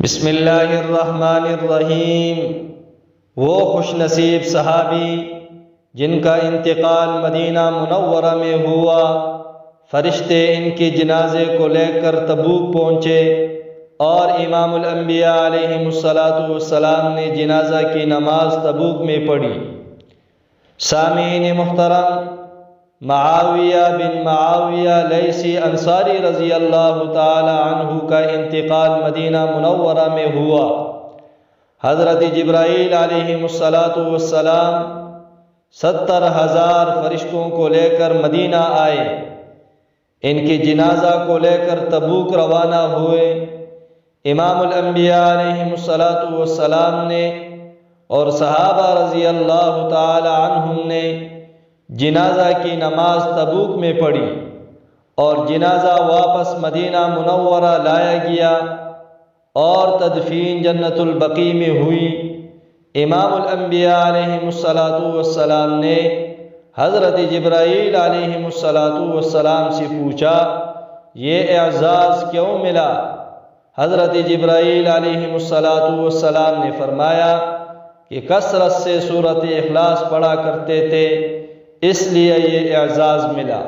بسم اللہ الرحمن الرحیم۔ وہ خوش نصیب صحابی جن کا انتقال مدینہ منورہ میں ہوا، فرشتے ان کے جنازے کو لے کر تبوک پہنچے اور امام الانبیاء علیہ السلام نے جنازہ کی نماز تبوک میں پڑھی۔ سامعین محترم، معاویہ بن معاویہ لیثی انصاری رضی اللہ تعالی عنہ کا انتقال مدینہ منورہ میں ہوا۔ حضرت جبرائیل علیہ السلام 70,000 فرشتوں کو لے کر مدینہ آئے، ان کی جنازہ کو لے کر تبوک روانہ ہوئے۔ امام الانبیاء علیہ السلام نے اور صحابہ رضی اللہ تعالی عنہم نے جنازہ کی نماز تبوک میں پڑھی اور جنازہ واپس مدینہ منورہ لایا گیا اور تدفین جنت البقیع میں ہوئی۔ امام الانبیاء علیہ السلام نے حضرت جبرائیل علیہ السلام سے پوچھا، یہ اعزاز کیوں ملا؟ حضرت جبرائیل علیہ السلام نے فرمایا کہ کثرت سے سورۃ اخلاص پڑھا کرتے تھے، اس لیے یہ اعزاز ملا۔